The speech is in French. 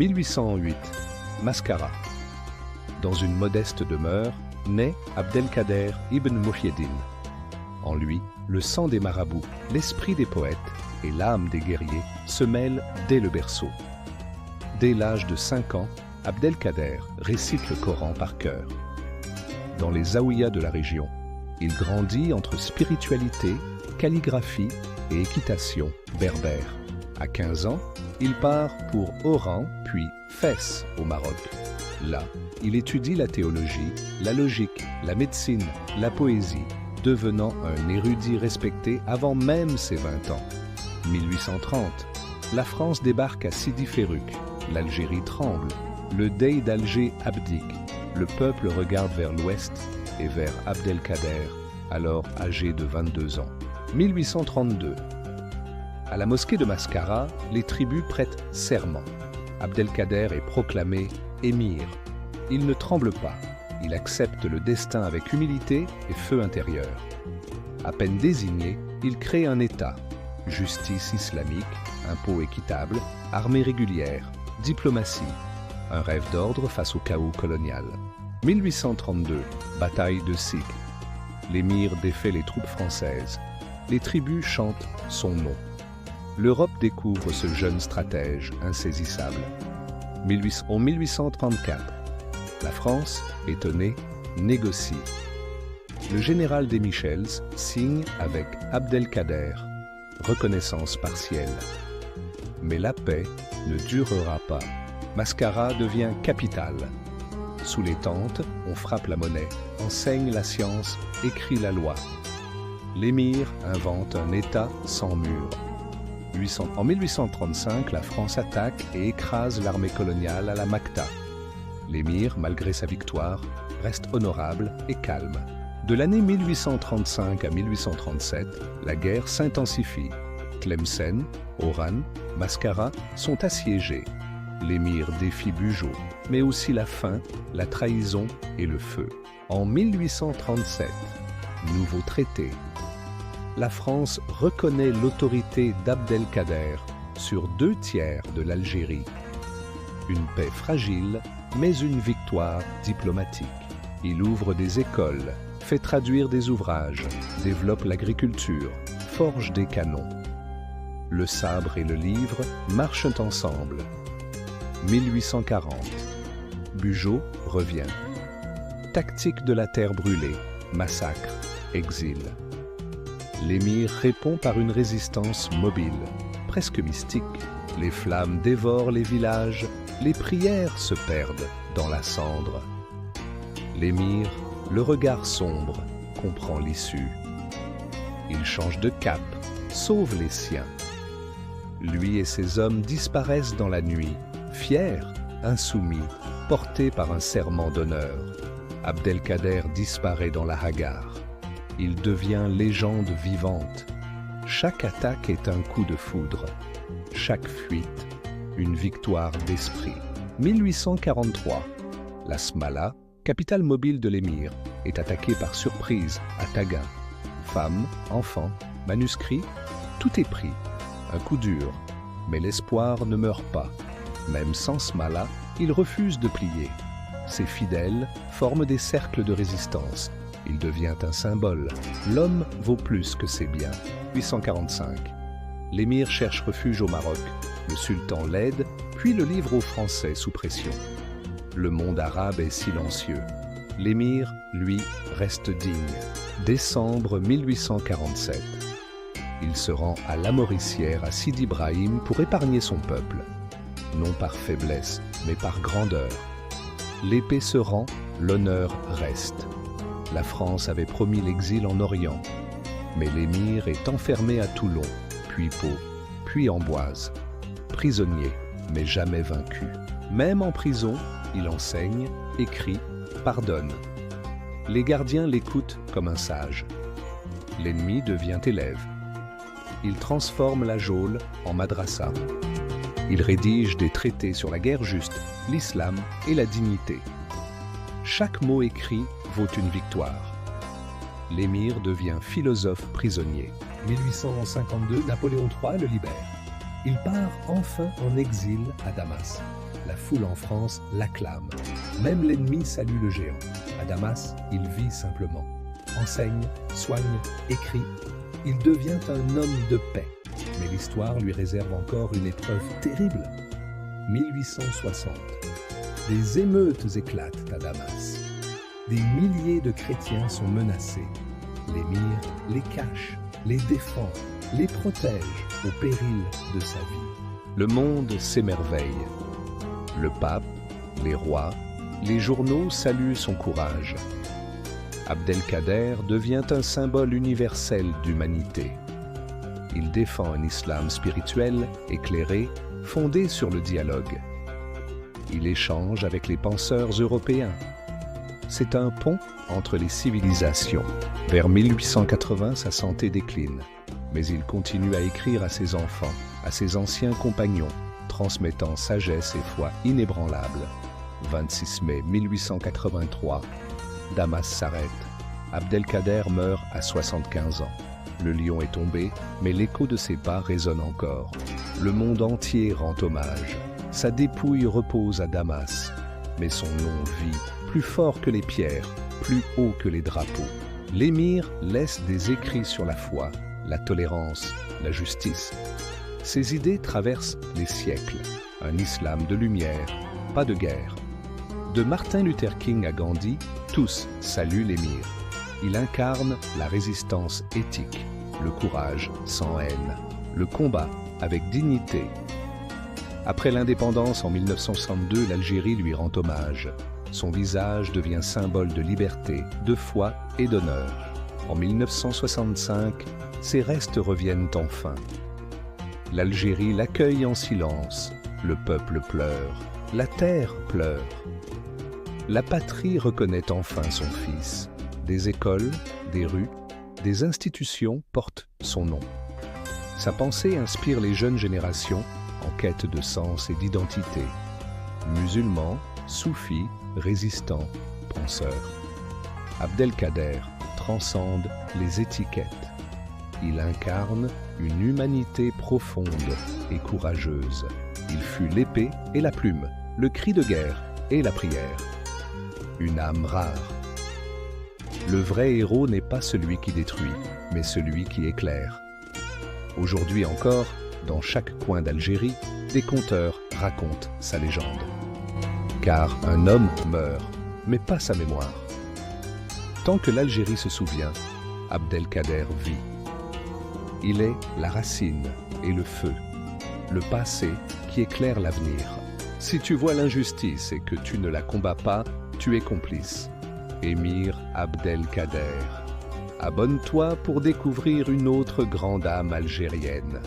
1808, Mascara. Dans une modeste demeure, naît Abdelkader ibn Mouhyiddin. En lui, le sang des marabouts, l'esprit des poètes et l'âme des guerriers se mêlent dès le berceau. Dès l'âge de 5 ans, Abdelkader récite le Coran par cœur. Dans les zaouïas de la région, il grandit entre spiritualité, calligraphie et équitation berbère. À 15 ans, il part pour Oran puis Fès au Maroc. Là, il étudie la théologie, la logique, la médecine, la poésie, devenant un érudit respecté avant même ses 20 ans. 1830, la France débarque à Sidi Ferruc, l'Algérie tremble, le dey d'Alger abdique, le peuple regarde vers l'ouest et vers Abdelkader, alors âgé de 22 ans. 1832, à la mosquée de Mascara, les tribus prêtent serment. Abdelkader est proclamé émir. Il ne tremble pas, il accepte le destin avec humilité et feu intérieur. À peine désigné, il crée un État, justice islamique, impôts équitables, armée régulière, diplomatie, un rêve d'ordre face au chaos colonial. 1832, bataille de Sig. L'émir défait les troupes françaises. Les tribus chantent son nom. L'Europe découvre ce jeune stratège insaisissable. En 1834, la France, étonnée, négocie. Le général des Michels signe avec Abdelkader, reconnaissance partielle. Mais la paix ne durera pas. Mascara devient capitale. Sous les tentes, on frappe la monnaie, enseigne la science, écrit la loi. L'émir invente un État sans mur. En 1835, la France attaque et écrase l'armée coloniale à la Macta. L'émir, malgré sa victoire, reste honorable et calme. De l'année 1835 à 1837, la guerre s'intensifie. Tlemcen, Oran, Mascara sont assiégés. L'émir défie Bugeaud, mais aussi la faim, la trahison et le feu. En 1837, nouveau traité. La France reconnaît l'autorité d'Abdelkader sur 2/3 de l'Algérie. Une paix fragile, mais une victoire diplomatique. Il ouvre des écoles, fait traduire des ouvrages, développe l'agriculture, forge des canons. Le sabre et le livre marchent ensemble. 1840. Bugeaud revient. Tactique de la terre brûlée, massacre, exil. L'émir répond par une résistance mobile, presque mystique. Les flammes dévorent les villages, les prières se perdent dans la cendre. L'émir, le regard sombre, comprend l'issue. Il change de cap, sauve les siens. Lui et ses hommes disparaissent dans la nuit, fiers, insoumis, portés par un serment d'honneur. Abdelkader disparaît dans la Hagar. Il devient légende vivante. Chaque attaque est un coup de foudre. Chaque fuite, une victoire d'esprit. 1843. La Smala, capitale mobile de l'émir, est attaquée par surprise à Taguin. Femmes, enfants, manuscrits, tout est pris. Un coup dur, mais l'espoir ne meurt pas. Même sans Smala, il refuse de plier. Ses fidèles forment des cercles de résistance. Il devient un symbole. L'homme vaut plus que ses biens. 845. L'émir cherche refuge au Maroc. Le sultan l'aide, puis le livre aux Français sous pression. Le monde arabe est silencieux. L'émir, lui, reste digne. Décembre 1847. Il se rend à la Mauricière à Sidi Ibrahim pour épargner son peuple. Non par faiblesse, mais par grandeur. L'épée se rend, l'honneur reste. La France avait promis l'exil en Orient, mais l'émir est enfermé à Toulon, puis Pau, puis Amboise. Prisonnier, mais jamais vaincu. Même en prison, il enseigne, écrit, pardonne. Les gardiens l'écoutent comme un sage. L'ennemi devient élève. Il transforme la geôle en madrasa. Il rédige des traités sur la guerre juste, l'islam et la dignité. Chaque mot écrit vaut une victoire. L'émir devient philosophe prisonnier. 1852, Napoléon III le libère. Il part enfin en exil à Damas. La foule en France l'acclame. Même l'ennemi salue le géant. À Damas, il vit simplement. Enseigne, soigne, écrit. Il devient un homme de paix. Mais l'histoire lui réserve encore une épreuve terrible. 1860. Des émeutes éclatent à Damas. Des milliers de chrétiens sont menacés. L'émir les cache, les défend, les protège au péril de sa vie. Le monde s'émerveille. Le pape, les rois, les journaux saluent son courage. Abdelkader devient un symbole universel d'humanité. Il défend un islam spirituel, éclairé, fondé sur le dialogue. Il échange avec les penseurs européens. C'est un pont entre les civilisations. Vers 1880, sa santé décline, mais il continue à écrire à ses enfants, à ses anciens compagnons, transmettant sagesse et foi inébranlable. 26 mai 1883, Damas s'arrête. Abdelkader meurt à 75 ans. Le lion est tombé, mais l'écho de ses pas résonne encore. Le monde entier rend hommage. Sa dépouille repose à Damas, mais son nom vit, plus fort que les pierres, plus haut que les drapeaux. L'émir laisse des écrits sur la foi, la tolérance, la justice. Ses idées traversent les siècles. Un islam de lumière, pas de guerre. De Martin Luther King à Gandhi, tous saluent l'émir. Il incarne la résistance éthique, le courage sans haine, le combat avec dignité. Après l'indépendance en 1962, l'Algérie lui rend hommage. Son visage devient symbole de liberté, de foi et d'honneur. En 1965, ses restes reviennent enfin. L'Algérie l'accueille en silence. Le peuple pleure. La terre pleure. La patrie reconnaît enfin son fils. Des écoles, des rues, des institutions portent son nom. Sa pensée inspire les jeunes générations en quête de sens et d'identité. Musulmans, soufis, résistants, penseurs. Abdelkader transcende les étiquettes. Il incarne une humanité profonde et courageuse. Il fut l'épée et la plume, le cri de guerre et la prière. Une âme rare. Le vrai héros n'est pas celui qui détruit, mais celui qui éclaire. Aujourd'hui encore, dans chaque coin d'Algérie, des conteurs racontent sa légende. Car un homme meurt, mais pas sa mémoire. Tant que l'Algérie se souvient, Abdelkader vit. Il est la racine et le feu, le passé qui éclaire l'avenir. Si tu vois l'injustice et que tu ne la combats pas, tu es complice. Émir Abdelkader. Abonne-toi pour découvrir une autre grande âme algérienne.